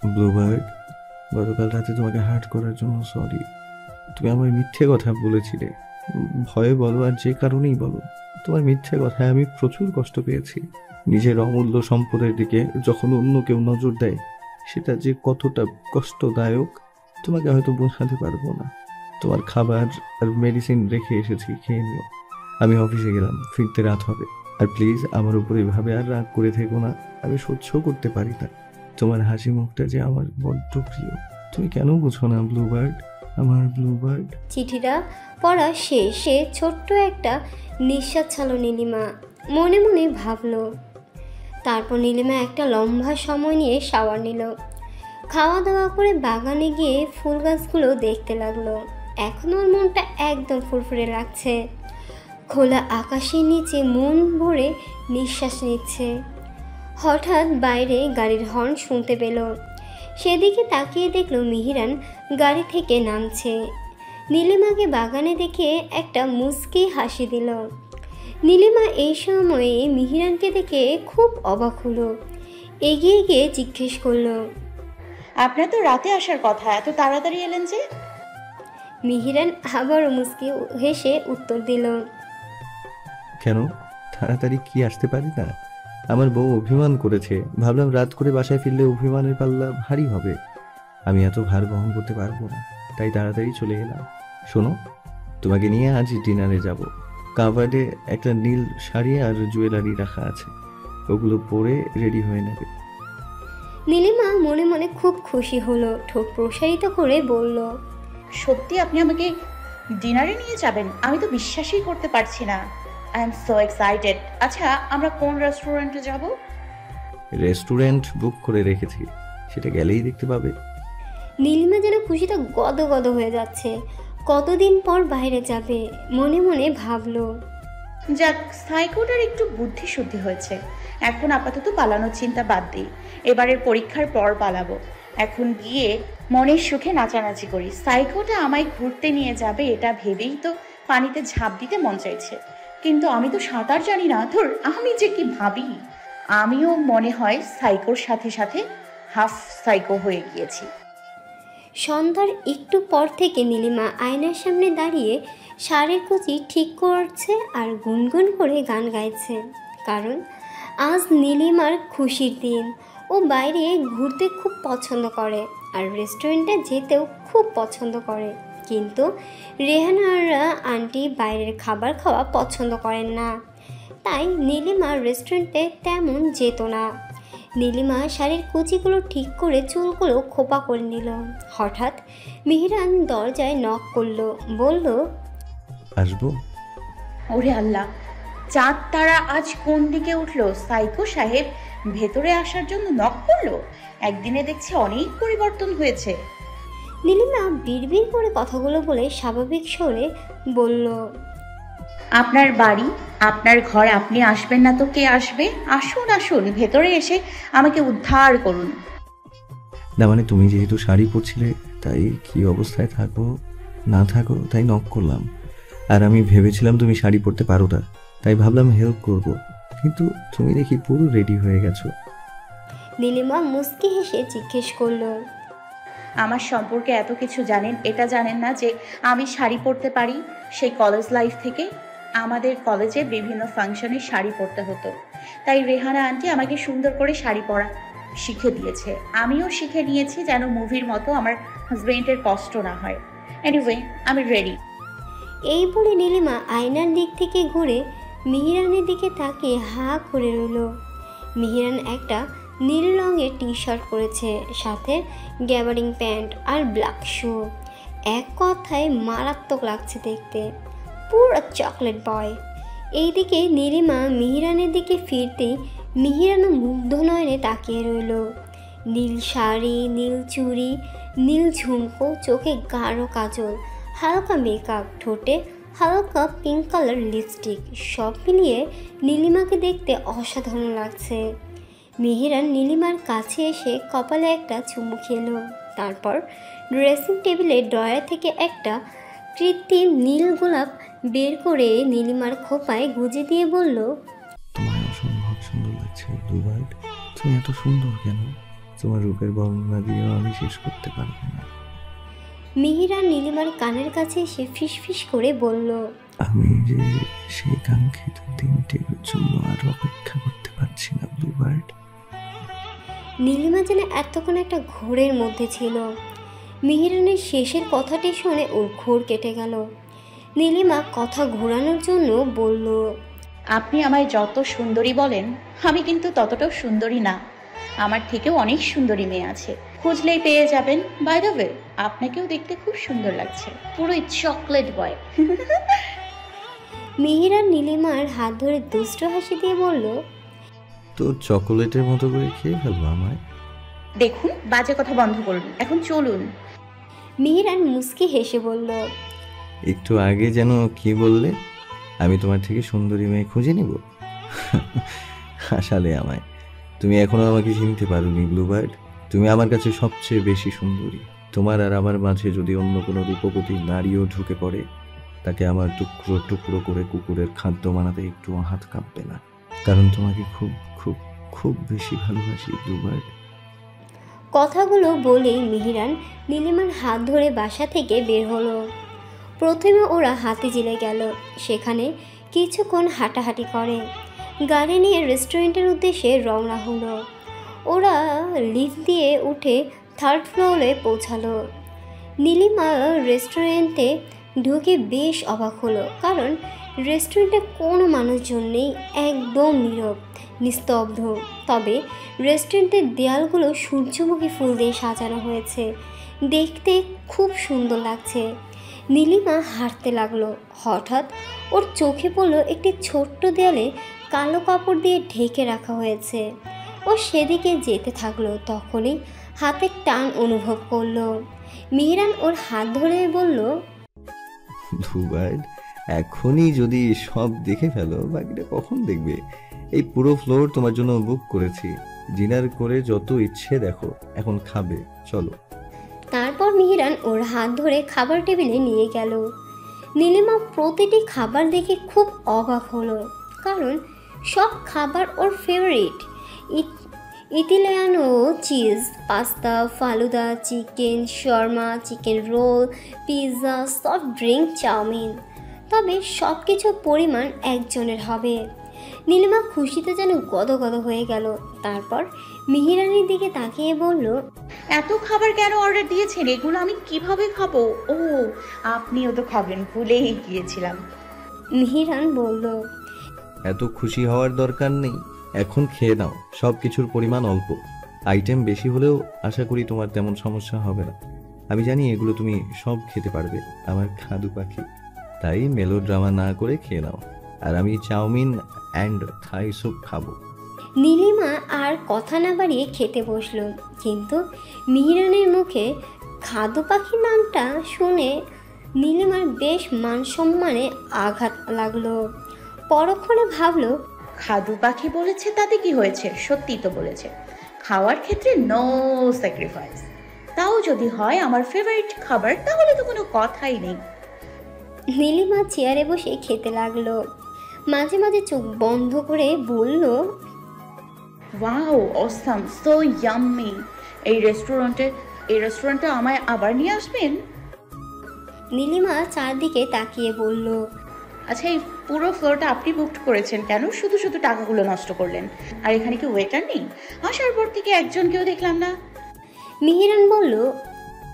Bluebird, গতকাল রাতে তোমাকে হার্ট করার জন্য সরি। তুমি আমার মিথ্যে কথা বলেছিলে, ভয়ে বলো আর যে কারণেই বলো, তোমার মিথ্যে কথায় আমি প্রচুর কষ্ট পেয়েছি। নিজের অমূল্য সম্পদের দিকে যখন অন্য কেউ নজর দেয়, সেটা যে কতটা কষ্টদায়ক তোমাকে হয়তো বোঝাতে পারবো না। তোমার খাবার আর মেডিসিন রেখে এসেছি, খেয়ে নিও। আমি অফিসে গেলাম, ফিরতে রাত হবে। আর প্লিজ আমার উপর এভাবে আর রাগ করে থেকো না, আমি সহ্য করতে পারি না। তোমার হাসি মুখটা যে আমার বড্ড প্রিয়, তুমি কেন বুঝো না ব্লুবার্ড, আমার ব্লুবার্ড। চিঠিটা পড়া শেষে ছোট্ট একটা নিঃশ্বাস ছাড়ল নীলিমা। মনে মনে ভাবল। তারপর নীলিমা একটা লম্বা সময় নিয়ে শাওয়ার নিল, খাওয়া দাওয়া করে বাগানে গিয়ে ফুল গাছগুলো দেখতে লাগলো। এখন ওর মনটা একদম ফুরফুরে লাগছে। খোলা আকাশের নিচে মন ভরে নিঃশ্বাস নিচ্ছে। হঠাৎ বাইরে গাড়ির হর্ন শুনতে পেল। সেদিকে তাকিয়ে দেখল মিহিরান গাড়ি থেকে নামছে। নীলিমাকে বাগানে দেখে একটা মুচকি হাসি দিল। নীলিমা এই সময়ে মিহিরানকে দেখে খুব অবাক হলো। এগিয়ে গিয়ে জিজ্ঞেস করলো, আপনার তো রাতে আসার কথা, এত তাড়াতাড়ি এলেন যে? মিহিরান আবারও মুচকি হেসে উত্তর দিল, কেন, তাড়াতাড়ি কি আসতে পারি না? আমার বউ অভিমান করেছে, ভাবলাম রাত করে বাসায় ফিরলে অভিমানের পাল্লা ভারী হবে, আমি এত ভার বহন করতে পারবো না, তাই তাড়াতাড়ি চলে এলাম। শোনো, তোমাকে নিয়ে আজ ডিনারে যাব। কাভার্ডে একটা নীল শাড়ি আর জুয়েলারি রাখা আছে, ওগুলো পরে রেডি হয়ে নেবে। নীলিমা মনে মনে খুব খুশি হলো। ঠোঁট প্রসারিত করে বলল, সত্যি আপনি আমাকে ডিনারে নিয়ে যাবেন? আমি তো বিশ্বাসই করতে পারছি না। I am so excited. আচ্ছা, আমরা কোন রেস্টুরেন্টে যাব? রেস্টুরেন্ট বুক করে রেখেছি, সেটা গেলেই দেখতে পাবে। নীলিমা যেন খুশিতে গদগদ হয়ে যাচ্ছে। কতদিন পর বাইরে যাবে মনে মনে ভাবলো। যাক, সাইকোটার একটু বুদ্ধি শুদ্ধি হয়েছে। এখন আপাতত পালানোর চিন্তা বাদ দিই, এবারের পরীক্ষার পর পালাবো। এখন গিয়ে মনের সুখে নাচানাচি করি। সাইকোটা আমায় ঘুরতে নিয়ে যাবে এটা ভেবেই তো পানিতে ঝাঁপ দিতে মন চাইছে, কিন্তু আমি তো সাঁতার জানি না। ধুর, আমি যে কি ভাবি! আমিও মনে হয় সাইকোর সাথে সাথে হাফ সাইকো হয়ে গিয়েছি। সন্ধ্যার একটু পর থেকে নীলিমা আয়নার সামনে দাঁড়িয়ে শাড়ির কুচি ঠিক করছে আর গুনগুন করে গান গাইছে। কারণ আজ নীলিমার খুশির দিন। ও বাইরে ঘুরতে খুব পছন্দ করে আর রেস্টুরেন্টে যেতেও খুব পছন্দ করে। কিন্তু রেহানারা আন্টি বাইরের খাবার খাওয়া পছন্দ করেন না, তাই নীলিমা রেস্টুরেন্টে তেমন যেত না। নীলিমা শাড়ির কুচিগুলো ঠিক করে চুলগুলো খোপা করে নিল। হঠাৎ মিহিরান দরজায় নক করলো, বলল, আসবো? ওরে আল্লাহ, চাঁদ তারা আজ কোন দিকে উঠলো? সাইকো সাহেব ভেতরে আসার জন্য নক করলো। একদিনে দেখছি অনেক পরিবর্তন হয়েছে। নীলিমা বিড়বিড় করে কথাগুলো বলে স্বাভাবিক স্বরে বলল, আপনার বাড়ি, আপনার ঘর, আপনি আসবেন না তো কে আসবে? আসুন আসুন, ভেতরে এসে আমাকে উদ্ধার করুন। না মানে, তুমি যেহেতু শাড়ি পরছিলে, তাই কি অবস্থায় থাকো না থাকো তাই নক করলাম। আর আমি ভেবেছিলাম তুমি শাড়ি পরতে পারো না, তাই ভাবলাম হেল্প করব, কিন্তু তুমি দেখি পুরো রেডি হয়ে গেছো। নীলিমা মুচকি হেসে জিজ্ঞেস করলো, আমার সম্পর্কে এত কিছু জানেন, এটা জানেন না যে আমি শাড়ি পরতে পারি? সেই কলেজ লাইফ থেকে আমাদের কলেজে বিভিন্ন ফাংশনে শাড়ি পরতে হতো, তাই রেহানা আন্টি আমাকে সুন্দর করে শাড়ি পরা শিখে দিয়েছে। আমিও শিখে নিয়েছি যেন মুভির মতো আমার হাজবেন্ডের কষ্ট না হয়। এনিওয়ে, আমি রেডি। এই বলে নীলিমা আয়নার দিক থেকে ঘুরে মিহিরানের দিকে তাকিয়ে হাঁ করে রইল। মিহিরান একটা নীল রঙের টি শার্ট পরেছে, সাথে গ্যাবারিং প্যান্ট আর ব্ল্যাক শু। এক কথায় মারাত্মক লাগছে দেখতে, পুরো চকলেট বয়। এইদিকে নীলিমা মিহিরানের দিকে ফিরতেই মিহিরানও মুগ্ধ নয়নে তাকিয়ে রইল। নীল শাড়ি, নীল চুড়ি, নীল ঝুমকো, চোখে গাঢ় কাজল, হালকা মেকআপ, ঠোঁটে হালকা পিঙ্ক কালার লিপস্টিক, সব মিলিয়ে নীলিমাকে দেখতে অসাধারণ লাগছে। মিহিরান নীলিমার কাছে এসে কপালে একটা চুমু খেলো। তারপর ড্রেসিং টেবিলের ড্রয়ার থেকে একটা কৃত্রিম নীল গোলাপ বের করে নীলিমার খোপায় গুজে দিয়ে বলল, তোমায় অসম্ভব সুন্দর লাগছে ব্লুবার্ড, তুমি এত সুন্দর কেন? তোমার রূপের বর্ণনা দিয়েও আমি শেষ করতে পারবো না। মিহিরান নীলিমার কানের কাছে এসে ফিসফিস করে বলল, আমি যে সেই কাঙ্ক্ষিত দিনটির জন্য আর অপেক্ষা করতে পারছি না ব্লুবার্ড। নীলিমা যেন এতক্ষণ একটা ঘোরের মধ্যে ছিল। মিহিরানের শেষের কথাটি শুনে ওর ঘোর কেটে গেল। নীলিমা কথা ঘোরানোর জন্য বলল, আপনি আমায় যত সুন্দরী বলেন, আমি কিন্তু ততটাও সুন্দরী না। আমার থেকেও অনেক সুন্দরী মেয়ে আছে, খুঁজলেই পেয়ে যাবেন। বাই দ্য ওয়ে, আপনাকেও দেখতে খুব সুন্দর লাগছে, পুরোই চকলেট বয়। মিহিরান নীলিমার হাত ধরে দুষ্ট হাসি দিয়ে বলল, তো চকোলেটের মতো করে খেয়ে ফেলবো আমায়। দেখুন, বাজে কথা বন্ধ করুন, এখন চলুন। মিহিরান মুস্কি হেসে বলল, একটু আগে যেন কি বললে, আমি তোমার থেকে সুন্দরী মেয়ে খুঁজে নিব? হাসালে আমায়। তুমি এখনো আমাকে চিনতে পারোনি ব্লুবার্ড। তুমি আমার কাছে সবচেয়ে বেশি সুন্দরী। তোমার আর আমার মাঝে যদি অন্য কোনো রূপবতী নারীও ঢুকে পড়ে, তাকে আমার টুকরো টুকরো করে কুকুরের খাদ্য বানাতে একটু হাত কাঁপবে না, কারণ তোমাকে খুব খুব খুব বেশি ভালোবাসি ব্লুবার্ড। কথাগুলো বলেই মিহিরান নীলিমার হাত ধরে বাসা থেকে বের হলো। প্রথমে ওরা হাতিঝিলে গেল। সেখানে কিছুক্ষণ হাঁটাহাঁটি করে গাড়ি নিয়ে রেস্টুরেন্টের উদ্দেশ্যে রওনা হলো। ওরা লিফট দিয়ে উঠে 3rd ফ্লোরে পৌঁছালো। নীলিমা রেস্টুরেন্টে ঢুকে বেশ অবাক হলো, কারণ রেস্টুরেন্টে কোনো মানুষজন নেই, একদম নীরব নিস্তব্ধ। তবে রেস্টুরেন্টের দেয়ালগুলো সূর্যমুখী ফুল দিয়ে সাজানো হয়েছে, দেখতে খুব সুন্দর লাগছে। নীলিমা হাঁটতে লাগলো। হঠাৎ ওর চোখে পড়লো একটি ছোট্ট দেয়ালে কালো কাপড় দিয়ে ঢেকে রাখা হয়েছে। ও সেদিকে যেতে থাকলো। তখনই হাতের টান অনুভব করলো। মিহিরান ওর হাত ধরে বলল, ব্লুবার্ড, এখনই যদি সব দেখে ফেলো, বাকিটা কখন দেখবে? এই পুরো ফ্লোর তোমার জন্য বুক করেছি। ডিনার করে যত ইচ্ছে দেখো, এখন খাবে, চলো। তারপর মিহিরান ওর হাত ধরে খাবার টেবিলে নিয়ে গেল। নীলিমা প্রতিটি খাবার দেখে খুব অবাক হলো, কারণ সব খাবার ওর favourite. Italiano cheese, pasta, falooda, chicken শর্মা, chicken roll, pizza, soft drink, chowmein. তবে সব কিছুর পরিমাণ একজনের হবে। নীলিমা খুশিতে যেন গদগদ হয়ে গেল। তারপর মিহিরানের দিকে তাকিয়ে বলল, এত খাবার কেন অর্ডার দিয়েছেন? এগুলো আমি কিভাবে খাবো? ও, আপনিও তো খাবেন, ভুলেই গিয়েছিলাম। মিহিরান বলল, এত খুশি হওয়ার দরকার নেই, এখন খেয়ে নাও। সব কিছুর পরিমাণ অল্প, আইটেম বেশি হলেও আশা করি তোমার তেমন সমস্যা হবে না। আমি জানি এগুলো তুমি সব খেতে পারবে, আমার খাদু পাখি। তাই মেলোড্রামা না করে খেয়ে নাও। আর আমি চাউমিন অ্যান্ড থাই স্যুপ খাবো। নীলিমা আর কথা না বাড়িয়ে খেতে বসলো। কিন্তু মিহিরানের মুখে খাদ্য পাখির নামটা শুনে নীলিমার বেশ মান সম্মানে আঘাত লাগলো। পরক্ষণে ভাবলো, খাদু পাখি বলেছে তাতে কি হয়েছে? সত্যি তো বলেছে, খাওয়ার ক্ষেত্রে নো স্যাক্রিফাইস। তাও যদি হয় আমার ফেভারিট খাবার, তাহলে তো কোনো কথাই নেই। নীলিমা চেয়ারে বসে খেতে লাগলো। মাঝে মাঝে চোখ বন্ধ করে বলল, ওয়াও, অসাম, সো ইয়াম্মি। এই রেস্টুরেন্টে আমায় আবার নিয়ে আসবেন? নীলিমা চারদিকে তাকিয়ে বলল, আচ্ছা, এই পুরো ফ্লোরটা আপনি বুক করেছেন কেন? শুধু শুধু টাকাগুলো নষ্ট করলেন। আর এখানে কি ওয়েটার নেই? আসার পর থেকে একজনকেও দেখলাম না। মিহিরান বলল,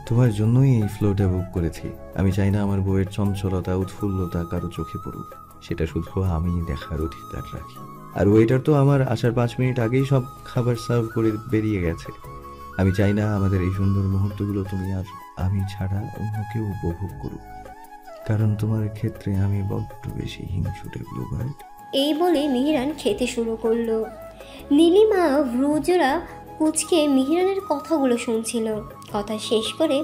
তোমার জন্যই এই ফ্লোরটা বুক করেছি। আমি চাই না আমার বউয়ের চঞ্চলতা উৎফুল্লতা কারো চোখে পড়ুক, সেটা শুধু আমি দেখার অধিকার রাখি। আর ওয়েটার তো আমার আসার 5 মিনিট আগেই সব খাবার সার্ভ করে বেরিয়ে গেছে। আমি চাই না আমাদের এই সুন্দর মুহূর্তগুলো তুমি আর আমি ছাড়া অন্য কেউ উপভোগ করুক, কারণ তোমার ক্ষেত্রে আমি বড্ড বেশি হিংসুটে ব্লুবার্ড। এই বলে মিহিরান খেতে শুরু করলো। নীলিমা ভ্রুজোড়া কুচকে মিহিরানের কথাগুলো শুনছিল। কথা শেষ করে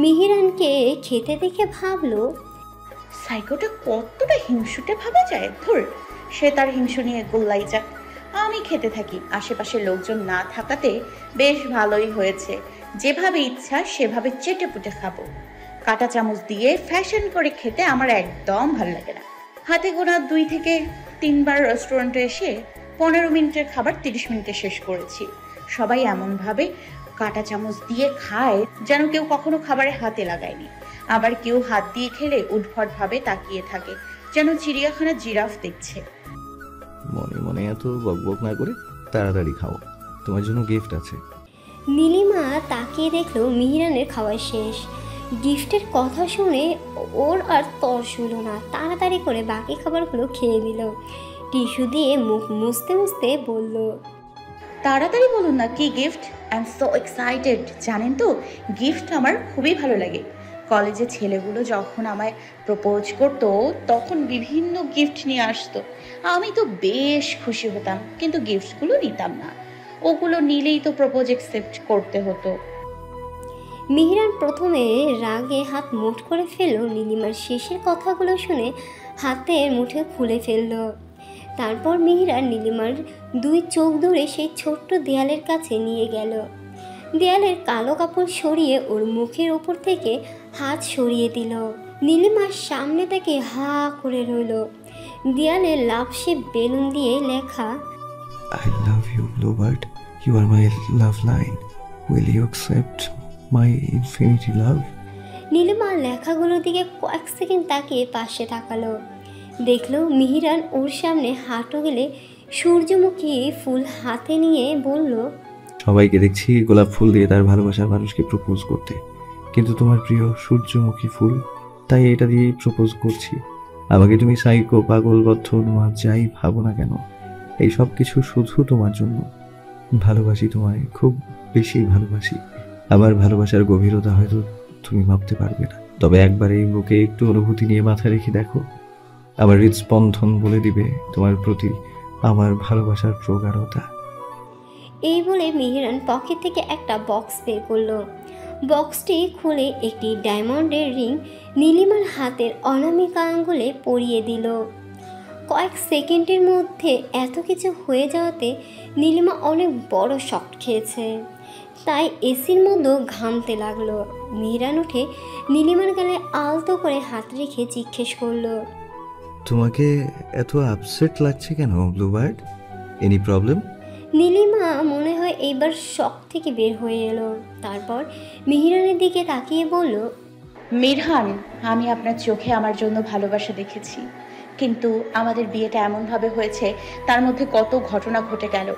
মিহিরানকে খেতে দেখে ভাবলো, সাইকোটা কতটা হিংসুটে ভাবা যায়। ধুর, সে তার হিংসু নিয়ে গোল্লাই যাক, আমি খেতে থাকি। আশেপাশে লোকজন না থাকাতে বেশ ভালোই হয়েছে। যেভাবে ইচ্ছা সেভাবে চেটে পুটে খাবো। কাঁটা চামচ দিয়ে ফ্যাশন করে খেতে আমার একদম ভালো লাগে না। হাতে গোনা 2 থেকে 3 বার রেস্টুরেন্টে এসে 15 মিনিটের খাবার 30 মিনিটে শেষ করেছি। সবাই এমনভাবে কাঁটা চামচ দিয়ে খায় যেন কেউ কখনো খাবারে হাতে লাগায়নি। আবার কেউ হাত দিয়ে খেলে উদ্ভট ভাবে তাকিয়ে থাকে, যেন চিড়িয়াখানা জিরাফ দেখছে। মনে মনে এত বকবক না করে তাড়াতাড়ি খাও, তোমার জন্য গিফট আছে। নীলিমা তাকিয়ে দেখলো মিহিরানের খাওয়া শেষ। গিফটের কথা শুনে ওর আর তর্স হলো না, তাড়াতাড়ি করে বাকি খাবারগুলো খেয়ে দিল। টিস্যু দিয়ে মুখ মুছতে মুছতে বলল, তাড়াতাড়ি বলুন না কি gift. I am so excited. জানেন তো, গিফট আমার খুবই ভালো লাগে। কলেজে ছেলেগুলো যখন আমায় প্রপোজ করতো তখন বিভিন্ন গিফট নিয়ে আসতো। আমি তো বেশ খুশি হতাম, কিন্তু গিফটগুলো নিতাম না। ওগুলো নিলেই তো প্রপোজ অ্যাকসেপ্ট করতে হতো। মিহিরান প্রথমে রাগে হাত মুঠ করে ফেলল। নীলিমার শেষের কথাগুলো শুনে হাতের মুঠে খুলে ফেলল। তারপর মিহিরান নীলিমার দুই চোখ ধরে সেই ছোট্ট দেয়ালের কাছে নিয়ে গেল। দেয়ালের কালো কাপড় সরিয়ে ওর মুখের ওপর থেকে হাত সরিয়ে দিল। নীলিমার সামনে থেকে হা করে রইল। দেয়ালে লাফসে বেলুন দিয়ে লেখা, I love you, Bluebird. You are my love line. Will you accept my infinity love? Nilima লেখাগুলোর দিকে কয়েক সেকেন্ড তাকিয়ে পাশে তাকালো। দেখলো মিহিরান ওর সামনে হাঁটু গেলে সূর্যমুখী ফুল হাতে নিয়ে বলল, সবাইকে দেখছি গোলাপ ফুল দিয়ে তার ভালোবাসার মানুষকে প্রপোজ করতে, কিন্তু তোমার প্রিয় সূর্যমুখী ফুল, তাই এটা দিয়েই প্রপোজ করছি। আমাকে তুমি সাইকো, পাগল, বদ্ধ, উন্মাদ যাই ভাবো না কেন, এই সব কিছু শুধু তোমার জন্য। ভালোবাসি তোমায়, খুব বেশি ভালোবাসি। আমার ভালোবাসার গভীরতা হয়তো তুমি ভাবতে পারবে না, তবে একবার এই বুকে একটু অনুভূতি নিয়ে মাথা রেখে দেখো, আমার হৃদস্পন্দন বলে দিবে তোমার প্রতি আমার ভালোবাসার প্রগাঢ়তা। এই বলে মিহিরান পকেট থেকে একটা বক্স বের করলো। বক্সটি খুলে একটি ডায়মন্ডের রিং নীলিমার হাতের অনামিকা আঙ্গুলে পরিয়ে দিল। কয়েক সেকেন্ডের মধ্যে এত কিছু হয়ে যাওয়াতে নীলিমা অনেক বড় শক খেয়েছে, তাই এসির মধ্যে ঘামতে লাগলো। মিহিরান উঠে নীলিমার গালে আলতো করে হাত রেখে জিজ্ঞেস করলো, তোমাকে এত আপসেট লাগছে কেন ব্লুবার্ড? Any problem? নীলিমা মনে হয় এইবার শক থেকে বের হয়ে এলো। তারপর মিহিরানের দিকে তাকিয়ে বলল, মিরহান, আমি আপনার চোখে আমার জন্য ভালোবাসা দেখেছি, কিন্তু আমাদের বিয়েটা এমনভাবে হয়েছে তার মধ্যে কত ঘটনা ঘটে গেল,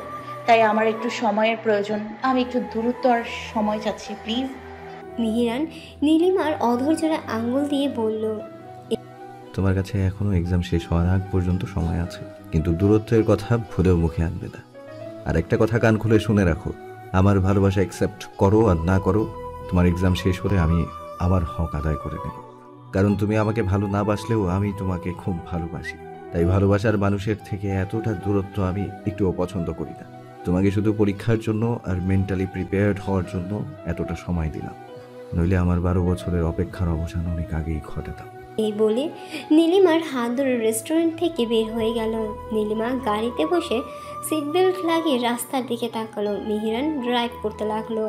তাই আমার একটু সময়ের প্রয়োজন। আমি একটু দূরত্ব আর সময় চাচ্ছি, প্লিজ। মিহিরান নীলিমার অধৈর্যের আঙ্গুল দিয়ে বলল, তোমার কাছে এখনো এক্সাম শেষ হওয়ার আগ পর্যন্ত সময় আছে, কিন্তু দূরত্বের কথা ভুলেও মুখে আনবে না। আর একটা কথা কান খুলে শুনে রাখো, আমার ভালোবাসা অ্যাকসেপ্ট করো আর না করো, তোমার এক্সাম শেষ হলে আমি আমার হক আদায় করে নেব। কারণ তুমি আমাকে ভালো না বাসলেও আমি তোমাকে খুব ভালোবাসি, তাই ভালোবাসার মানুষের থেকে এতটা দূরত্ব আমি একটুও পছন্দ করি না। তোমাকে শুধু পরীক্ষার জন্য আর মেন্টালি প্রিপেয়ার্ড হওয়ার জন্য এতটা সময় দিলাম, নইলে আমার 12 বছরের অপেক্ষার অবসান অনেক আগেই ঘটাতাম। এই বলে নীলিমার হাত ধরে রেস্টুরেন্ট থেকে বের হয়ে গেল। নীলিমা গাড়িতে বসে সিট বেল্ট লাগিয়ে রাস্তার দিকে তাকালো। মিহিরান ড্রাইভ করতে লাগলো।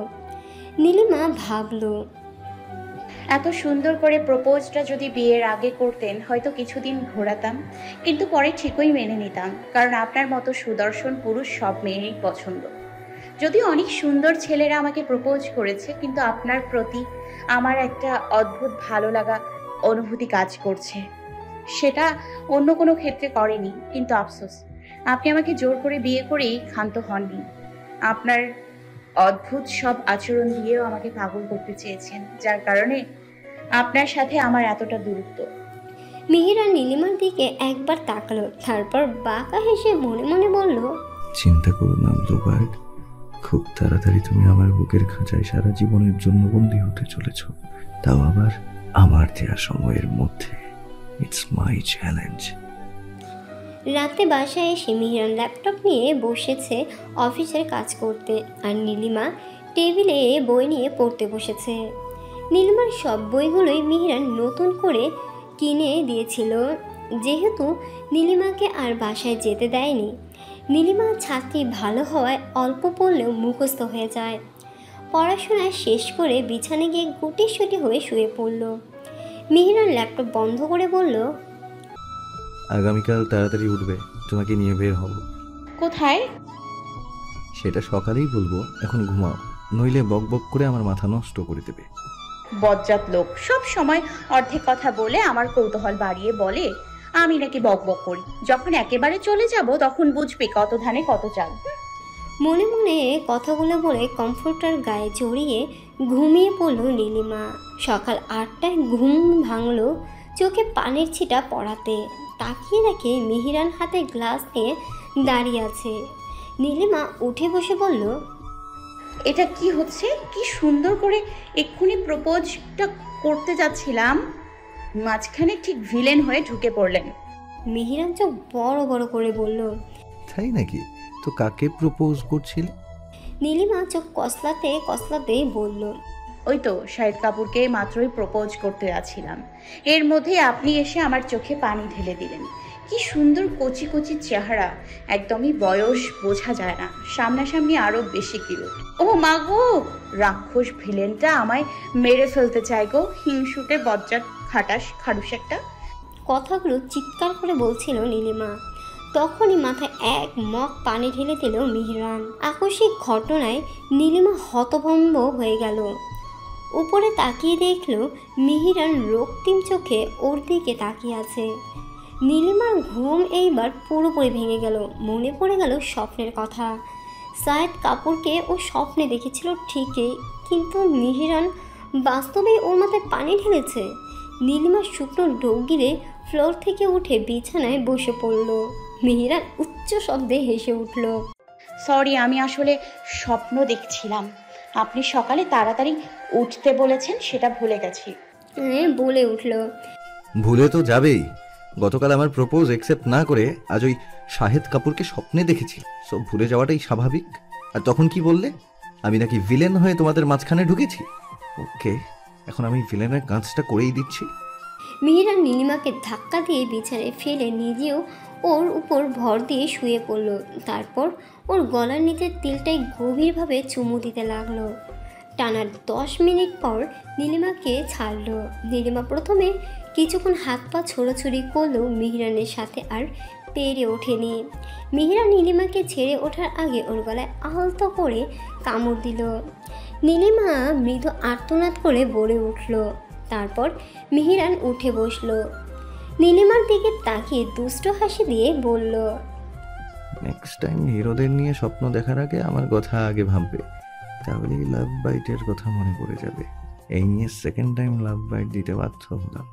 নীলিমা ভাবলো, এত সুন্দর করে প্রপোজটা যদি বিয়ের আগে করতেন হয়তো কিছুদিন ঘোরাতাম, কিন্তু পরে ঠিকই মেনে নিতাম, কারণ আপনার মতো সুদর্শন পুরুষ সব মেয়েরই পছন্দ। যদিও অনেক সুন্দর ছেলেরা আমাকে প্রপোজ করেছে, কিন্তু আপনার প্রতি আমার একটা অদ্ভুত ভালো লাগা অনুভূতি কাজ করছে। সেটা অন্য কোনো ক্ষেত্রে করেনি, কিন্তু আফসোস আপনি আমাকে জোর করে বিয়ে করেই ক্ষান্ত হননি। আপনার অদ্ভুত সব আচরণ দিয়েও আমাকে পাগল করতে চেয়েছেন, যার কারণে আপনার সাথে আমার এতটা দূরত্ব। মিহিরান নীলিমার দিকে একবার তাকালো, তারপর বাঁকা হেসে মনে মনে বলল, চিন্তা করো না ব্লুবার্ড, খুব তাড়াতাড়ি তুমি আমার বুকের খাঁচায় সারা জীবনের জন্য বন্দী হতে চলেছ, তাও আবার আমার দেয়া সময়ের মধ্যে। It's my challenge. রাতে বাসায় এসে মিহিরান ল্যাপটপ নিয়ে বসেছে অফিসের কাজ করতে, আর নীলিমা টেবিলে বই নিয়ে পড়তে বসেছে। নীলিমার সব বইগুলোই মিহিরান নতুন করে কিনে দিয়েছিল, যেহেতু নীলিমাকে আর বাসায় যেতে দেয়নি। নীলিমা ছাত্রী ভালো হওয়ায় অল্প পড়লেও মুখস্থ হয়ে যায়। পড়াশোনা শেষ করে বিছানে গিয়ে গুটিসুটি হয়ে শুয়ে পড়ল। মিহিরান ল্যাপটপ বন্ধ করে বলল, আগামীকাল তাড়াতাড়ি উঠবে, তোমাকে নিয়ে বের হব। কোথায়? সেটা সকালেই বলবো, এখন ঘুমাও। নইলে বক বক করে আমার মাথা নষ্ট করে দেবে। বজ্জাত লোক, সব সময় অর্ধেক কথা বলে আমার কৌতূহল বাড়িয়ে বলে আমি নাকি বক বক করি। যখন একেবারে চলে যাব তখন বুঝবে কত ধানে কত চাল। মনে মনে কথাগুলো বলে কমফোর্টার গায়ে জড়িয়ে ঘুমিয়ে পড়ল নীলিমা। সকাল 8টায় ঘুম ভাঙল চোখে পানির ছিটা পড়াতে। তাকিয়ে দেখে মিহিরান হাতে গ্লাস নিয়ে দাঁড়িয়ে আছে। নীলিমা উঠে বসে বলল, এটা কি হচ্ছে? কি সুন্দর করে এক্ষুনি প্রপোজটা করতে যাচ্ছিলাম, মাঝখানে ঠিক ভিলেন হয়ে ঢুকে পড়লেন। মিহিরান চোখ বড় বড় করে বলল, তাই নাকি? তো কাকে প্রপোজ করছিলে? নীলিমা চোখ কসলাতে কসলাতে বলল, ওই তো শাহিদ কাপুরকে মাত্রই প্রপোজ করতে যাচ্ছিলাম, এর মধ্যে আপনি এসে আমার চোখে পানি ঢেলে দিলেন। কি সুন্দর কচি কচি চেহারা, একদমই বয়স বোঝা যায় না, সামনাসামনি আরো বেশি কিউট। ও মা গো, রাক্ষস ভিলেনটা আমায় মেরে ফেলতে চায় গো, হিংসুটে বজ্জাত খারুস একটা। কথাগুলো চিৎকার করে বলছিল নীলিমা। তখনই মাথায় এক মগ পানি ঢেলে দিল মিহিরান। আকস্মিক ঘটনায় নীলিমা হতভম্ব হয়ে গেল। উপরে তাকিয়ে দেখল মিহিরান রক্তিম চোখে ওর দিকে তাকিয়ে আছে। নীলিমার ঘুম এইবার পুরোপুরি ভেঙে গেল। মনে পড়ে গেল স্বপ্নের কথা। শাহিদ কাপুরকে ও স্বপ্নে দেখেছিল ঠিকই, কিন্তু মিহিরান বাস্তবেই ওর মাথায় পানি ঢেলেছে। নীলিমার শুকনো ঢোক গিলে ফ্লোর থেকে উঠে বিছানায় বসে পড়ল। মিহিরান উচ্চ শব্দে হেসে উঠল, সরি, আমি আসলে স্বপ্ন দেখছিলাম। আপনি সকালে তাড়াতাড়ি উঠতে বলেছেন, সেটা ভুলে গেছি। বলে উঠল, ভুলে তো যাবেই। গতকাল আমার প্রপোজ অ্যাকসেপ্ট না করে আজ ওই শাহিদ কাপুরকে স্বপ্নে দেখেছি, সব ভুলে যাওয়াটাই স্বাভাবিক। আর তখন কি বললে? আমি নাকি ভিলেন হয়ে তোমাদের মাঝখানে ঢুকেছি। ওকে, এখন আমি ভিলেনের কাজটা করেই দিচ্ছি। মিহিরান নীলিমাকে ধাক্কা দিয়ে বিছানায় ফেলে নিজেও ওর উপর ভর দিয়ে শুয়ে পড়ল। তারপর ওর গলার নিচের তিলটাই গভীরভাবে চুমু দিতে লাগলো। টানা 10 মিনিট পর নীলিমাকে ছাড়লো। নীলিমা প্রথমে কিছুক্ষণ হাত পা ছোড়াছুড়ি করলেও মিহিরানের সাথে আর পেরে ওঠেনি। মিহিরান নীলিমাকে ছেড়ে ওঠার আগে ওর গলায় আলতো করে কামড় দিল। নীলিমা মৃদু আর্তনাদ করে বলে উঠল। তারপর মিহিরান উঠে বসলো। নীলিমার দিকে তাকিয়ে দুষ্ট হাসি দিয়ে বলল, নেক্সট টাইম হিরোদের নিয়ে স্বপ্ন দেখার আগে আমার কথা আগে ভাববে, তাহলেই লাভ বাইটের কথা মনে পড়ে যাবে। এই নিয়ে সেকেন্ড টাইম লাভ বাইট দিতে বাধ্য হলাম।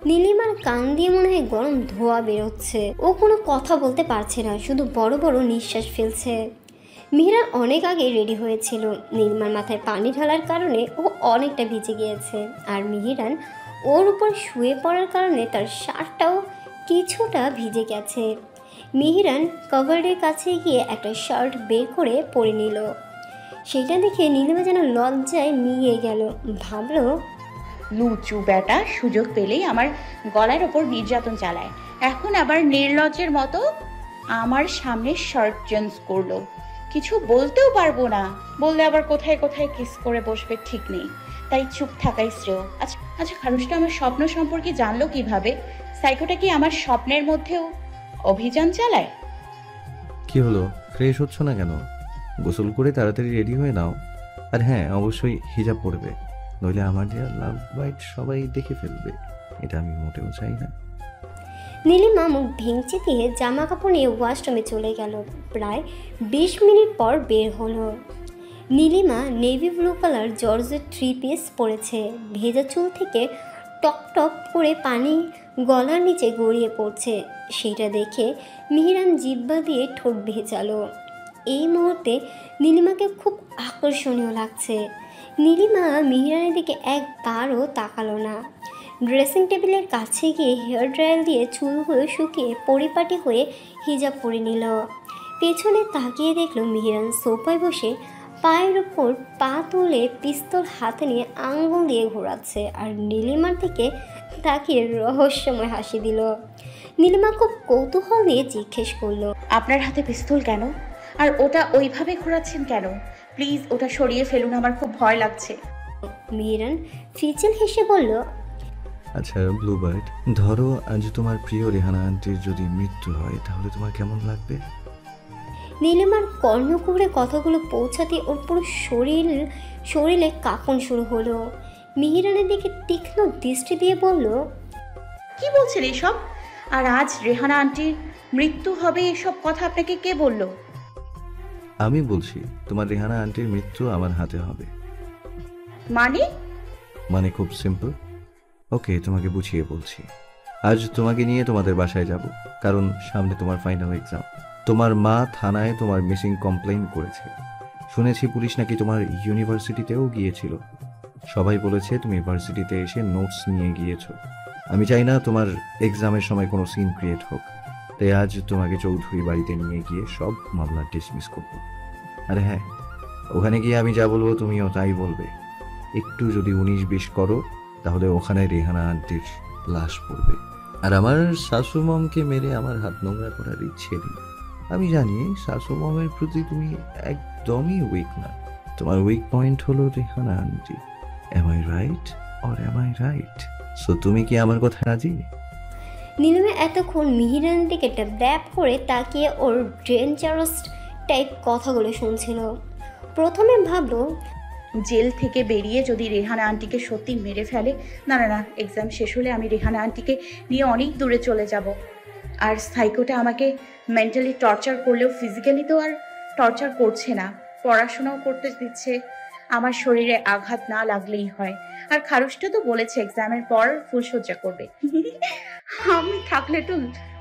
নীলিমার কান দিয়ে মনে হয় গরম ধোঁয়া বেরোচ্ছে। ও কোনো কথা বলতে পারছে না, শুধু বড় বড় নিঃশ্বাস ফেলছে। মিহিরান অনেক আগে রেডি হয়েছিল। নীলিমার মাথায় পানি ঢালার কারণে ও অনেকটা ভিজে গিয়েছে, আর মিহিরান ওর উপর শুয়ে পড়ার কারণে তার শার্টটাও কিছুটা ভিজে গেছে। মিহিরান কভারের কাছে গিয়ে একটা শার্ট বের করে পরে নিল। সেটা দেখে নীলিমা যেন লজ্জায় মিলিয়ে গেল। ভাবলো, লুচু বেটা সুযোগ পেলেই আমার গলার ওপর নির্যাতন চালায়, এখন আবার নির্লজ্জের মতো আমার সামনে শার্ট চেঞ্জ করলো। কিছু বলতেও পারবো না, বললে আবার কোথায় কোথায় কিস করে বসবে ঠিক নেই, তাই চুপ থাকাই শ্রেয়। আচ্ছা খারুসটা আমার স্বপ্ন সম্পর্কে জানলো কিভাবে? সাইকোটা কি আমার স্বপ্নের মধ্যেও অভিযান চালায়? কি হলো, ফ্রেশ হচ্ছ না কেন? গোসল করে তাড়াতাড়ি রেডি হয়ে নাও। আর হ্যাঁ, অবশ্যই হিজাব পরবে, নইলে আমার দেওয়া লাভ বাইট সবাই দেখে ফেলবে। এটা আমি মোটেও চাই না। নীলিমা মুখ ভেঙচি দিয়ে জামা কাপড় নিয়ে ওয়াশরুমে চলে গেল। প্রায় 20 মিনিট পর বের হলো। নীলিমা নেভি ব্লু কালার জর্জের 3 পিস পরেছে। ভেজা চুল থেকে টপ টপ করে পানি গলার নিচে গড়িয়ে পড়ছে। সেটা দেখে মিহিরান জিহ্বা দিয়ে ঠোঁট ভেজালো। এই মুহূর্তে নীলিমাকে খুব আকর্ষণীয় লাগছে। নীলিমা মিহিরানের দিকে একবারও তাকালো না। ড্রেসিং টেবিলের কাছে গিয়ে হেয়ার ড্রায়ার দিয়ে চুলগুলো শুকিয়ে পরিপাটি হয়ে হিজাব পরে নিল। পেছনে তাকিয়ে দেখলো মিহিরান সোফায় বসে পায়ের উপর পা তুলে পিস্তল হাতে নিয়ে আঙ্গুল দিয়ে ঘোরাচ্ছে, আর নীলিমার দিকে তাকিয়ে রহস্যময় হাসি দিল। নীলিমা খুব কৌতূহল নিয়ে জিজ্ঞেস করলো, আপনার হাতে পিস্তল কেন? আর ওটা ওইভাবে ঘোরাচ্ছেন কেন? প্লিজ ওটা সরিয়ে ফেলুন, আমার খুব ভয় লাগছে। মিহিরান ফিচেল হেসে বলল, আচ্ছা ব্লুবার্ড, ধরো আজ তোমার প্রিয় রেহানা আন্টির যদি মৃত্যু হয়, তাহলে তোমার কেমন লাগবে? নীলিমার কর্ণকুহরে কথাগুলো পৌঁছাতে ওর পুরো শরীরে কাঁপন শুরু হলো। মিহিরানের দিকে তীক্ষ্ণ দৃষ্টি দিয়ে বলল, কি বলছেন এসব? আর আজ রেহানা আন্টির মৃত্যু হবে এসব কথা আপনাকে কে বলল? আমি বলছি, তোমার রেহানা আন্টির মৃত্যু আমার হাতে হবে। মানে? মানে খুব সিম্পল। ওকে, তোমাকে বুঝিয়ে বলছি। আজ তোমাকে নিয়ে তোমাদের বাসায় যাব, কারণ সামনে তোমার ফাইনাল এক্সাম। তোমার মা থানায় তোমার মিসিং কমপ্লেইন করেছে। শুনেছি পুলিশ নাকি তোমার ইউনিভার্সিটিতেও গিয়েছিল। সবাই বলেছে তুমি ভার্সিটিতে এসে নোটস নিয়ে গিয়েছো। আমি চাই না তোমার এক্সামের সময় কোনো সিন ক্রিয়েট হোক, তাই আজ তোমাকে চৌধুরী বাড়িতে নিয়ে গিয়ে সব মামলা ডিসমিস করব। আর হ্যাঁ, ওখানে গিয়ে আমি যা বলবো তুমিও তাই বলবে। একটু যদি 19-20 করো তাহলে ওখানে রেহানা আন্টির লাশ পড়বে। আর আমার শাশু মমকে মেরে আমার হাত নোংরা করার ইচ্ছে নেই। আমি জানি শাশু মমের প্রতি তুমি একদমই উইক না। তোমার উইক পয়েন্ট হলো Rehana aunty. Am I right or am I right? So তুমি কি আমার কথা রাজি? নীলিমা এতক্ষণ মিহিরানের দিকে ড্যাপ করে তাকিয়ে ওর ডেঞ্জারাস টাইপ কথাগুলো শুনছিল। প্রথমে ভাবলো জেল থেকে বেরিয়ে যদি রেহানা আন্টিকে সত্যি মেরে ফেলে, না না না, এক্সাম শেষ হলে আমি রেহানা আন্টিকে নিয়ে অনেক দূরে চলে যাব। আর সাইকোটা আমাকে মেন্টালি টর্চার করলেও ফিজিক্যালি তো আর টর্চার করছে না, পড়াশোনাও করতে দিচ্ছে। আমার শরীরে আঘাত না লাগলেই হয়। আর খারুসটা তো বলেছে এক্সামের পর ফুলসজ্জা করবে। আমি থাকলে তো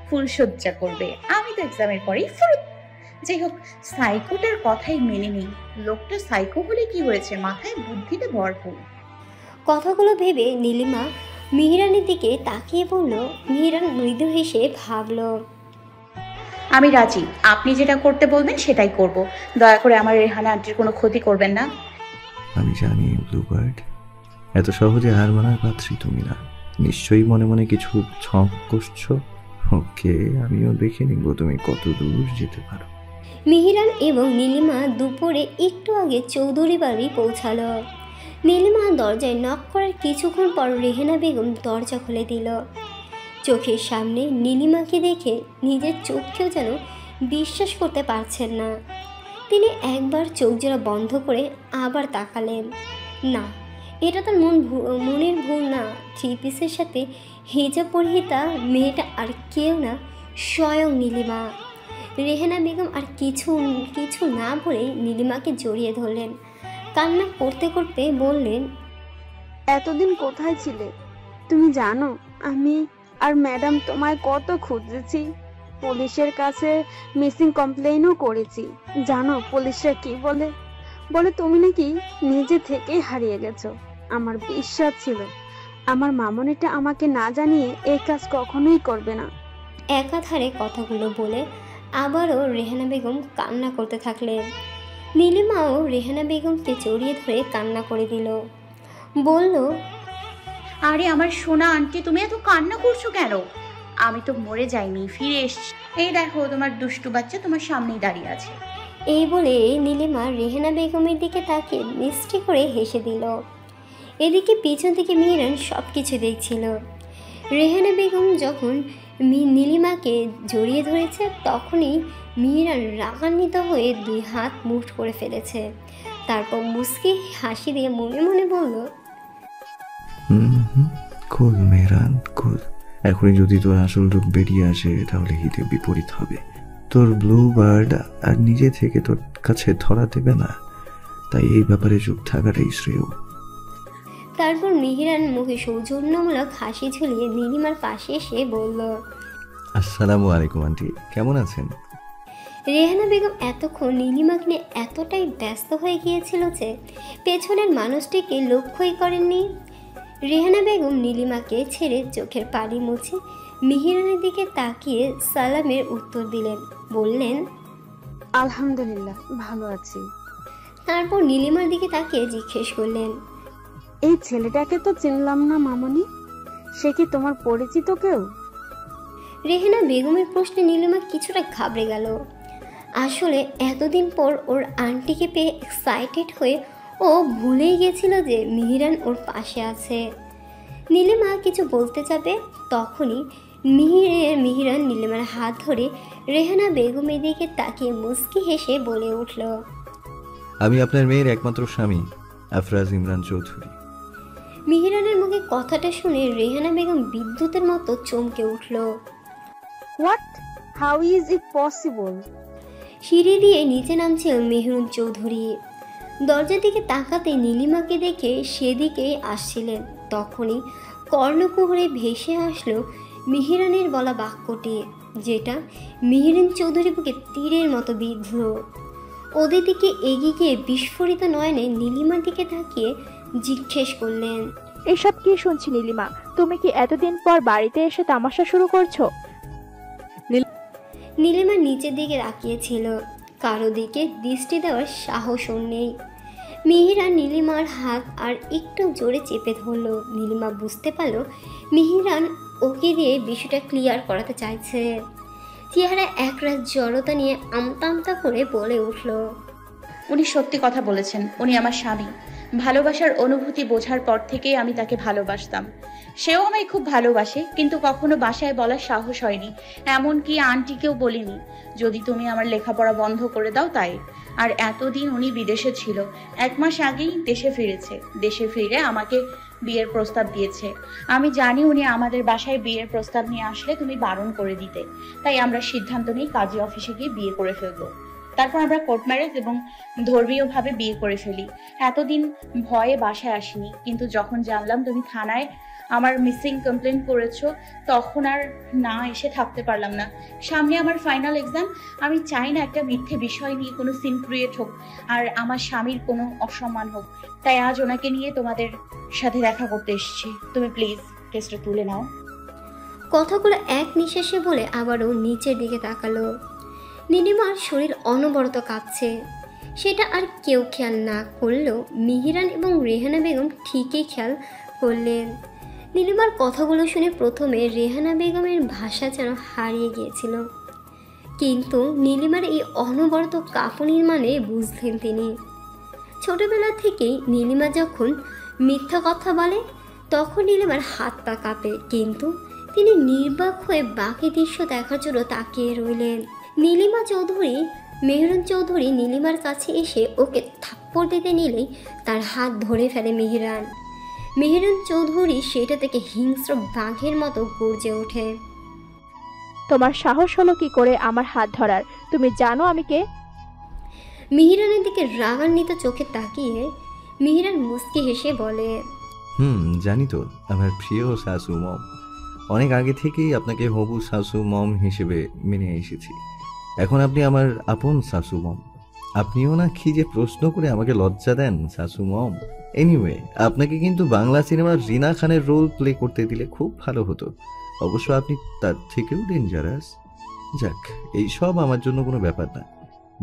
ফুলসজ্জা করবে, আমি তো এক্সামের পরেই ফুল। যাই হোক, সাইকোটার কথাই মেনে নিই। লোকটা সাইকো হলে কি হয়েছে, মাথায় বুদ্ধিতে ভরপুর। কথাগুলো ভেবে নীলিমা মিহিরানের দিকে তাকিয়ে বলল। মিহিরান মৃদু হেসে ভাবল, আমি রাজি, আপনি যেটা করতে বলবেন সেটাই করব। দয়া করে আমার রেহানা আন্টির কোনো ক্ষতি করবেন না। আমি জানি ব্লুবার্ড, এত সহজে হার মানার পাত্রী তুমি না। নিশ্চয়ই মনে মনে কিছু ছক কষছো। ওকে, আমিও দেখে নিব তুমি কত দূর যেতে পারো। মিহিরান এবং নীলিমা দুপুরে একটু আগে চৌধুরী বাড়ি পৌঁছালো। নীলিমা দরজায় নক করার কিছুক্ষণ পর রেহানা বেগম দরজা খুলে দিল। চোখের সামনে নীলিমাকে দেখে নিজের চোখকেও যেন বিশ্বাস করতে পারছেন না। তিনি একবার চোখ জোড়া বন্ধ করে আবার তাকালেন। না, এটা তার মনের ভুল না। 3 পিসের সাথে হিজাব পরিহিতা মেয়েটা আর কেউ না, স্বয়ং নীলিমা। রেহানা বেগম আর কিছু না বলেই নীলিমাকে জড়িয়ে ধরলেন। কান্না করতে করতে বললেন, এতদিন কোথায় ছিলে? তুমি জানো আমি আর ম্যাডাম তোমায় কত খুঁজেছি। পুলিশের কাছে মিসিং কমপ্লেইনও করেছি। জানো পুলিশরা কি বলে? বলে তুমি নাকি নিজে থেকেই হারিয়ে গেছো। আমার বিশ্বাস ছিল আমার মামনিটা আমাকে না জানিয়ে এই কাজ কখনোই করবে না। একাধারে কথাগুলো বলে আবারও রেহানা বেগম কান্না করতে থাকলেন। নীলিমাও রেহানা বেগমকে জড়িয়ে ধরে কান্না করে দিল। বলল, আরে আমার সোনা আন্টি, তুমি এত কান্না করছো কেন? আমি তো মরে যাইনি, ফিরে এসছি। এই দেখো তোমার দুষ্টু বাচ্চা তোমার সামনেই দাঁড়িয়ে আছে। এই বলে নীলিমা রেহানা বেগমের দিকে তাকিয়ে মিষ্টি করে হেসে দিল। এদিকে পিছন থেকে মিহিরান সব কিছু দেখছিল। রেহানা বেগম যখন নীলিমাকে জড়িয়ে ধরেছে তখনই মিহিরান রাগান্বিত হয়ে 2 হাত মুঠ করে ফেলেছে। তারপর মুস্কি হাসি দিয়ে মনে মনে বলল, কুল মেহরান কুল। এখনই যদি তোর আসল রূপ বেরিয়ে আসে তাহলে হিতে বিপরীত হবে। তোর ব্লু বার্ড আর নিজে থেকে তোর কাছে ধরা দেবে না, তাই এই ব্যাপারে চুপ থাকাটাই শ্রেয়। তারপর মিহিরান মুখে সৌজন্যমূলক হাসি ঝুলিয়ে নীলিমার পাশে এসে বলল, আসসালামু আলাইকুম আন্টি, কেমন আছেন? রেহানা বেগম এতক্ষণ নীলিমাকে নিয়ে এতটাই ব্যস্ত হয়ে গিয়েছিল যে পেছনের মানুষটিকে লক্ষ্যই করেননি। রেহানা বেগম নীলিমাকে ছেড়ে চোখের পানি মুছে মিহিরানের দিকে তাকিয়ে সালামের উত্তর দিলেন। বললেন, আলহামদুলিল্লাহ ভালো আছি। তারপর নীলিমার দিকে তাকিয়ে জিজ্ঞেস করলেন, এই ছেলেটাকে তো চিনলাম না মামনি, সে কি তোমার পরিচিত কেউ? রেহানা বেগমের প্রশ্নে নীলিমা কিছুটা ঘাবড়ে গেল। আসলে এতদিন পর ওর আন্টিকে পেয়ে এক্সাইটেড হয়ে ও ভুলেই গেছিল যে মিহিরান ওর পাশে আছে। নীলিমা কিছু বলতে যাবে তখনই মিহিরান নীলিমার হাত ধরে রেহানা বেগমের দিকে তাকিয়ে মুস্কি হেসে বলে উঠল, আমি আপনার মেয়ের একমাত্র স্বামী আফরাজ ইমরান চৌধুরী। মিহিরানের মুখে কথাটা শুনে রেহানা বেগম বিদ্যুতের মতো চমকে উঠল। What? How is it possible? সিঁড়ি দিয়ে নিচে নামছিল মেহরুন চৌধুরী। দরজার দিকে তাকাতে নীলিমাকে দেখে সেদিকেই আসছিলেন। তখনই কর্ণকুহরে ভেসে আসলো মিহিরানের বলা বাক্যটি, যেটা মিহিরান চৌধুরী বুকে তীরের মতো বিঁধল। ওদের দিকে এগিয়ে গিয়ে বিস্ফোরিত নয়নে নীলিমার দিকে তাকিয়ে জিজ্ঞেস করলেন, এসব কি শুনছি নীলিমা? তুমি কি এতদিন পর বাড়িতে এসে তামাশা শুরু করছো? নীলিমা নিচের দিকে তাকিয়েছিল, কারো দিকে দৃষ্টি দেওয়ার সাহস ওর নেই। মিহিরান নীলিমার হাত আর একটু জোরে চেপে ধরল। নীলিমা বুঝতে পারল মিহিরান ওকে দিয়ে বিষয়টা ক্লিয়ার করাতে চাইছে। চেহারা একরাত জড়তা নিয়ে আমতা আমতা করে বলে উঠল, উনি সত্যি কথা বলেছেন, উনি আমার স্বামী। ভালোবাসার অনুভূতি বোঝার পর থেকেই আমি তাকে ভালোবাসতাম, সেও আমায় খুব ভালোবাসে, কিন্তু কখনো বাসায় বলার সাহস হয়নি, এমনকি আন্টিকেও বলিনি। যদি তুমি আমার লেখাপড়া বন্ধ করে দাও তাই। আর এতদিন উনি বিদেশে ছিল, 1 মাস আগেই দেশে ফিরেছে। দেশে ফিরে আমাকে বিয়ের প্রস্তাব দিয়েছে। আমি জানি উনি আমাদের বাসায় বিয়ের প্রস্তাব নিয়ে আসলে তুমি বারণ করে দিতে, তাই আমরা সিদ্ধান্ত নিই কাজী অফিসে গিয়ে বিয়ে করে ফেলবো। তারপর আমরা কোর্ট ম্যারেজ এবং ধর্মীয়ভাবে বিয়ে করে ফেলি। এতদিন ভয়ে বাসায় আসিনি, কিন্তু যখন জানলাম তুমি থানায় আমার মিসিং কমপ্লেন করেছো, তখন আর না এসে থাকতে পারলাম না। সামনে আমার ফাইনাল এক্সাম, আমি চাই না একটা মিথ্যে বিষয় নিয়ে কোনো সিন ক্রিয়েট হোক আর আমার স্বামীর কোনো অসম্মান হোক। তাই আজ ওনাকে নিয়ে তোমাদের সাথে দেখা করতে এসেছি। তুমি প্লিজ কেসটা তুলে নাও। কথাগুলো এক নিঃশ্বাসে বলে আবারও নিচের দিকে তাকালো। নীলিমার শরীর অনবরত কাঁপছে। সেটা আর কেউ খেয়াল না করলেও মিহিরান এবং রেহানা বেগম ঠিকই খেয়াল করলেন। নীলিমার কথাগুলো শুনে প্রথমে রেহানা বেগমের ভাষা যেন হারিয়ে গিয়েছিল, কিন্তু নীলিমার এই অনবরত কাঁপুনির মানে বুঝলেন তিনি। ছোটবেলা থেকেই নীলিমা যখন মিথ্যা কথা বলে তখন নীলিমার হাত পা কাঁপে, কিন্তু তিনি নির্বাক হয়ে বাকি দৃশ্য দেখার জন্য তাকিয়ে রইলেন। নীলিমা চৌধুরী মেহরুন চৌধুরী নীলিমার কাছে এসে ওকে থাপ্পড় দিতে নিলেই তার হাত ধরে ফেলে মেহরান। মেহরুন চৌধুরী সেটা থেকে হিংস্র বাঘের মতো গর্জে ওঠে, তোমার সাহস হলো কি করে আমার হাত ধরার? তুমি জানো আমি কে? মিহিরানের দিকে রাগান্বিত চোখে তাকিয়ে মিহিরান মুস্কি হেসে বলে, জানি তো, আমার প্রিয় শাশু মম। অনেক আগে থেকেই আপনাকে হবু শাশু মম হিসেবে মেনে এসেছি। এখন আপনি আমার আপন শাশু মম। আপনিও না কি যে প্রশ্ন করে আমাকে লজ্জা দেন শাশু মম। এনিওয়ে, আপনাকে কিন্তু বাংলা সিনেমার রিনা খানের রোল প্লে করতে দিলে খুব ভালো হতো। অবশ্য আপনি তার থেকেও ডেঞ্জারাস। যাক, এইসব আমার জন্য কোনো ব্যাপার না,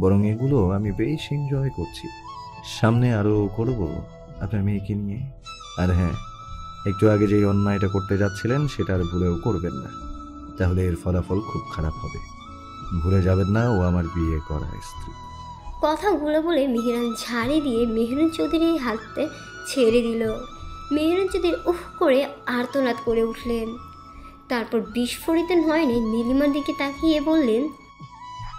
বরং এগুলো আমি বেশ এনজয় করছি। সামনে আরও করব আপনার মেয়েকে নিয়ে। আর হ্যাঁ, একটু আগে যেই অন্যায়টা করতে যাচ্ছিলেন সেটা আর ভুলেও করবেন না, তাহলে এর ফলাফল খুব খারাপ হবে। ভুলে যাবেন না ও আমার বিয়ে করা স্ত্রী। কথাগুলো বলে মিহিরান ঝাড়ি দিয়ে মেহরুন চৌধুরীর হাতে ছেড়ে দিল। মেহরুন চৌধুরী উফ করে আর্তনাদ করে উঠলেন। তারপর বিস্ফোরিত নয়নে নীলিমার দিকে তাকিয়ে বললেন,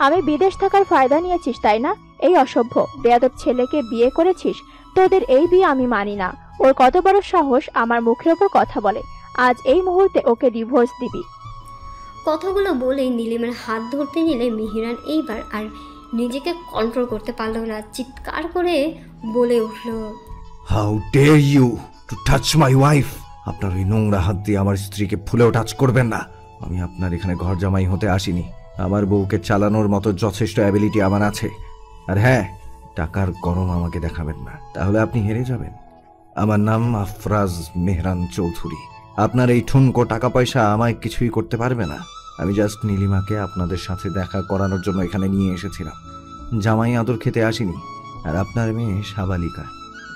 আমি বিদেশ থাকার ফায়দা নিয়েছিস তাই না? এই অসভ্য বেয়াদব ছেলেকে বিয়ে করেছিস। তোদের এই বিয়ে আমি মানি না। ওর কত বড় সাহস আমার মুখের ওপর কথা বলে। আজ এই মুহূর্তে ওকে ডিভোর্স দিবি। কথাগুলো বলে নীলিমার হাত ধরতে নিলে মিহিরান এইবার আর নিজেকে কন্ট্রোল করতে পারল না, চিৎকার করে বলে উঠল, how dare you to touch my wife! আপনার ওই নোংরা হাত দিয়ে আমার স্ত্রীকে ফুলেও টাচ করবেন না। আমি আপনার এখানে ঘর জামাই হতে আসিনি। আমার বউকে চালানোর মতো যথেষ্ট অ্যাবিলিটি আমার আছে। আর হ্যাঁ, টাকার গরম আমাকে দেখাবেন না, তাহলে আপনি হেরে যাবেন। আমার নাম আফরাজ মেহরান চৌধুরী। আপনার এই ঠুনকো টাকা পয়সা আমায় কিছুই করতে পারবে না। আমি জাস্ট নীলিমাকে আপনাদের সাথে দেখা করানোর জন্য এখানে নিয়ে এসেছিলাম। জামাই আদর খেতে আসিনি। আর আপনার মেয়ে সাবালিকা,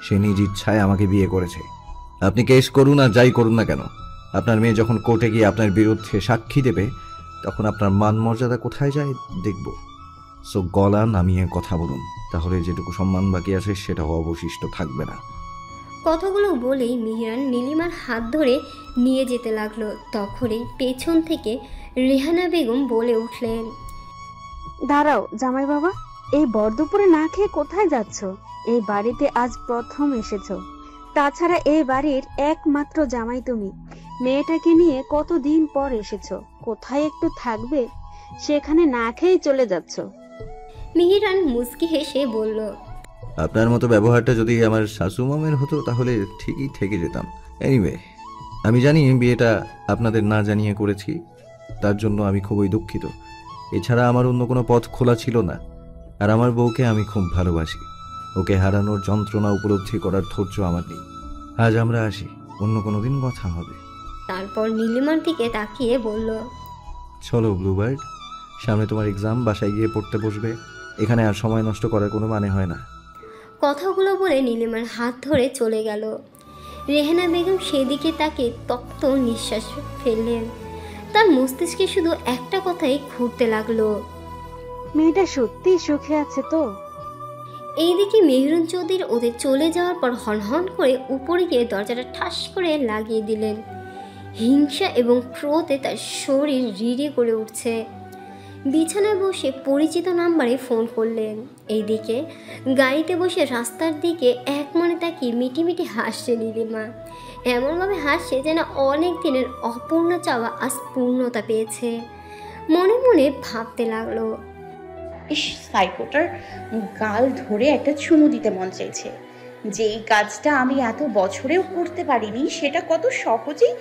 সে নিজ ইচ্ছায় আমাকে বিয়ে করেছে। আপনি কেস করুন আর যাই করুন না কেন, আপনার মেয়ে যখন কোর্টে গিয়ে আপনার বিরুদ্ধে সাক্ষী দেবে তখন আপনার মান মর্যাদা কোথায় যায় দেখব। সো গলা নামিয়ে কথা বলুন, তাহলে যেটুকু সম্মান বাকি আছে সেটাও অবশিষ্ট থাকবে না। কথাগুলো বলেই মিহিরান নীলিমার হাত ধরে নিয়ে যেতে লাগলো। তখনই পেছন থেকে রেহানা বেগম বলে উঠলেন, দাঁড়াও জামাই বাবা, এই বরদুপুরে না খেয়ে কোথায় যাচ্ছ? এই বাড়িতে আজ প্রথম এসেছো, তাছাড়া এই বাড়ির একমাত্র জামাই তুমি। মেয়েটাকে নিয়ে কতদিন পর এসেছো, কোথায় একটু থাকবে, সেখানে না খেয়ে চলে যাচ্ছ। মিহিরান মুচকি হেসে বলল, আপনার মতো ব্যবহারটা যদি আমার শাশু মামের হতো তাহলে ঠিকই থেকে যেতাম। এনিওয়ে, আমি জানি বিয়েটা আপনাদের না জানিয়ে করেছি, তার জন্য আমি খুবই দুঃখিত। এছাড়া আমার অন্য কোনো পথ খোলা ছিল না। আর আমার বউকে আমি খুব ভালোবাসি। ওকে হারানোর যন্ত্রণা উপলব্ধি করার ধৈর্য আমার নেই। আজ আমরা আসি, অন্য কোনো দিন কথা হবে। তারপর নীলিমার দিকে তাকিয়ে বলল, চলো ব্লুবার্ড, সামনে তোমার এক্সাম, বাসায় গিয়ে পড়তে বসবে। এখানে আর সময় নষ্ট করার কোনো মানে হয় না। কথাগুলো বলে নীলিমার হাত ধরে চলে গেল। রেহানা বেগম সেদিকে তাকে তপ্ত নিঃশ্বাস ফেললেন। তার মস্তিষ্কে শুধু একটা কথাই ঘুরতে লাগলো, মেয়েটা সত্যি সুখে আছে তো? এইদিকে মেহরুন চৌধুরী ওদের চলে যাওয়ার পর হনহন করে উপরে গিয়ে দরজাটা ঠাস করে লাগিয়ে দিলেন। হিংসা এবং ক্রোধে তার শরীর রিড়ে করে উঠছে। বিছানায় বসে পরিচিত নাম্বারে ফোন করলেন। এইদিকে গাড়িতে বসে রাস্তার দিকে এক মনে তাকিয়ে মিটিমিটি হাসছে নীলিমা। এমনভাবে হাসছে যেন অনেক দিনের অপূর্ণ চাওয়া আজ পূর্ণতা পেয়েছে। মনে মনে ভাবতে লাগলো, ইস, সাইকোটার গাল ধরে একটা চুমু দিতে মন চাইছে। যেই কাজটা আমি এত বছরেও করতে পারিনি সেটা কত সহজেই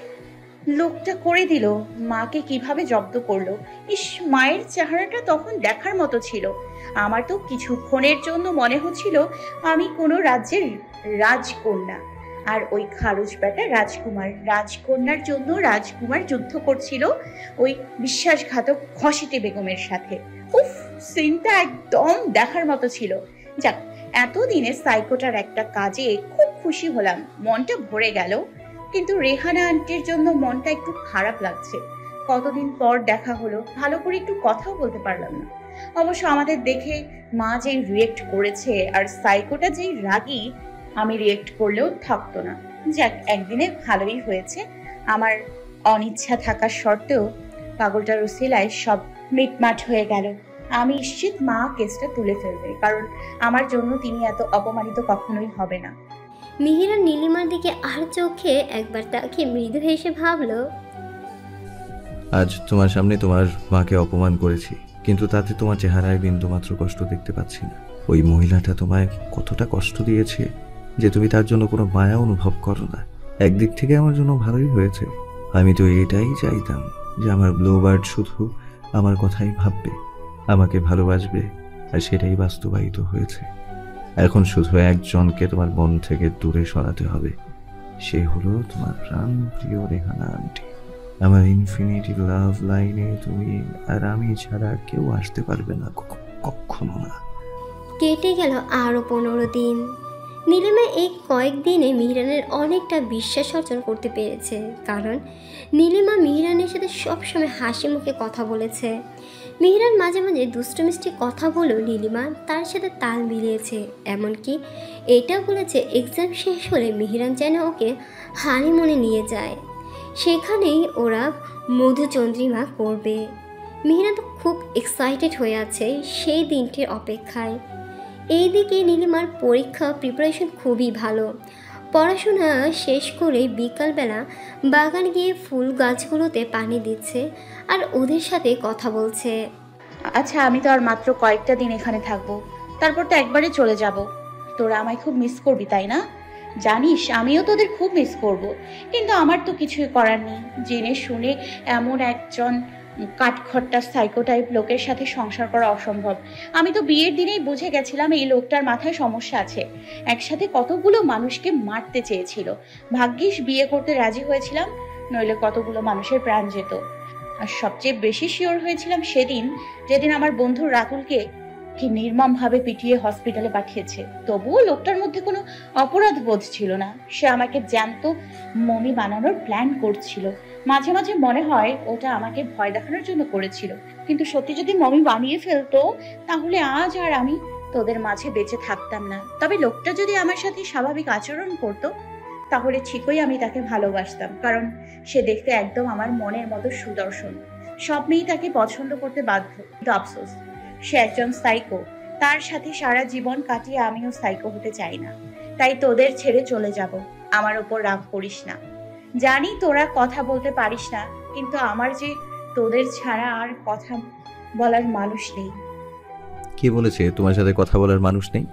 লোকটা করে দিল। মাকে কিভাবে জব্দ করলো। ইস, মায়ের চেহারাটা তখন দেখার মতো ছিল। আমার তো কিছুক্ষণের জন্য মনে হচ্ছিল আমি কোনো রাজ্যের রাজকন্যা, আর ওই খারুজ বেটা রাজকন্যার জন্য রাজকুমার যুদ্ধ করছিল ওই বিশ্বাসঘাতক ঘসিটে বেগমের সাথে। উফ, সিনটা একদম দেখার মতো ছিল। যাক, এতদিনে সাইকোটার একটা কাজে খুব খুশি হলাম, মনটা ভরে গেল। কিন্তু রেহানা আন্টির জন্য মনটা একটু খারাপ লাগছে। কতদিন পর দেখা হলো, ভালো করে একটু কথাও বলতে পারলাম না। অবশ্য আমাদের দেখে মা যেই রিয়েক্ট করেছে আর সাইকোটা যেই রাগী, আমি রিয়েক্ট করলেও থাকতো না। যাক, একদিনে ভালোই হয়েছে। আমার অনিচ্ছা থাকার সত্ত্বেও পাগলটার উসিলায় সব মিটমাট হয়ে গেল। আমি নিশ্চিত মা কেসটা তুলে ফেলবে, কারণ আমার জন্য তিনি এত অপমানিত কখনোই হবে না। মিহিরান নীলিমার দিকে আর চোখে একবার তাকে মৃদু হেসে ভাবল, আজ তোমার সামনে তোমার মাকে অপমান করেছি, কিন্তু তাতে তোমার চেহারায় বিন্দুমাত্র কষ্ট দেখতে পাচ্ছি না। ওই মহিলাটা তোমায় কতটা কষ্ট দিয়েছে যে তুমি তার জন্য কোনো মায়া অনুভব করো না। একদিক থেকে আমার জন্য ভালোই হয়েছে। আমি তো এটাই চাইতাম যে আমার ব্লুবার্ড শুধু আমার কথাই ভাববে, আমাকে ভালোবাসবে, আর সেটাই বাস্তবায়িত হয়েছে। এখন শুধু একজনকে তোমার মন থেকে দূরে সরাতে হবে, সে হলো তোমার প্রাণ প্রিয় রেহানা আন্টি। আমার ইনফিনিটি লাভ লাইনে তুমি আর আমি ছাড়া কেউ আসতে পারবে না, কখনো না। কেটে গেল আরও 15 দিন। নীলিমা এই কয়েকদিনে মিহিরানের অনেকটা বিশ্বাস অর্জন করতে পেরেছে, কারণ নীলিমা মিহিরানের সাথে সবসময় হাসি মুখে কথা বলেছে। মিহিরান মাঝে মাঝে দুষ্টু মিষ্টি কথা বলেও নীলিমা তার সাথে তাল মিলিয়েছে। এমনকি এটা বলেছে এক্সাম শেষ হলে মিহিরান যেন ওকে হানিমুনে নিয়ে যায়, সেখানেই ওরা মধুচন্দ্রিমা করবে। মিহিরান তো খুব এক্সাইটেড হয়ে আছে সেই দিনটির অপেক্ষায়। এইদিকে নীলিমার পরীক্ষা প্রিপারেশন খুবই ভালো। পড়াশোনা শেষ করে বিকালবেলা বাগান গিয়ে ফুল গাছগুলোতে পানি দিচ্ছে আর ওদের সাথে কথা বলছে। আচ্ছা, আমি তো আর মাত্র কয়েকটা দিন এখানে থাকবো, তারপর তো একবারে চলে যাব। তোরা আমায় খুব মিস করবি, তাই না? জানিস, আমিও তোদের খুব মিস করব, কিন্তু আমার তো কিছুই করার নেই। জেনে শুনে এমন একজন কাঠখট্টা সাইকো টাইপ লোকের সাথে সংসার করা অসম্ভব। আমি তো বিয়ের দিনেই বুঝে গেছিলাম এই লোকটার মাথায় সমস্যা আছে। একসাথে কতগুলো মানুষকে মারতে চেয়েছিল। ভাগ্যিস বিয়ে করতে রাজি হয়েছিলাম, নইলে কতগুলো মানুষের প্রাণ যেত। আর সবচেয়ে বেশি শিওর হয়েছিলাম সেদিন, যেদিন আমার বন্ধু রাতুলকে কি নির্মমভাবে পিটিয়ে হসপিটালে পাঠিয়েছে। তবুও লোকটার মধ্যে কোনো অপরাধ বোধ ছিল না। সে আমাকে জ্যান্ত মমি বানানোর প্ল্যান করছিল। মাঝে মাঝে মনে হয় ওটা আমাকে ভয় দেখানোর জন্য করেছিল, কিন্তু সত্যি যদি মমি বানিয়ে ফেলতো তাহলে আজ আর আমি তোদের মাঝে বেঁচে থাকতাম না। তবে লোকটা যদি আমার সাথে স্বাভাবিক আচরণ করতো তাহলে ঠিকই আমি তাকে ভালোবাসতাম, কারণ সে দেখতে একদম আমার মনের মতো সুদর্শন। সব মেয়েই তাকে পছন্দ করতে বাধ্য, কিন্তু আফসোস সে একজন সাইকো। তার সাথে সারা জীবন কাটিয়ে আমিও সাইকো হতে চাই না। তাই তোদের ছেড়ে চলে যাব। আমার ওপর রাগ করিস না। জানি তোরা কথা বলতে পারিস না, কিন্তু আমার যে তোদের ছাড়া আর কথা বলার মানুষ নেই। কে বলেছে তোমার সাথে কথা বলার মানুষ নেই?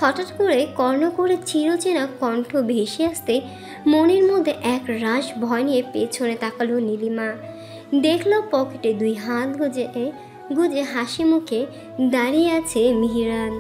হঠাৎ করে কর্ণ করে চিরচেনা কণ্ঠ ভেসে আসতে মনের মধ্যে এক রাশ ভয় নিয়ে পেছনে তাকালো নীলিমা। দেখল পকেটে 2 হাত গুজে হাসি মুখে দাঁড়িয়ে আছে মিহিরান।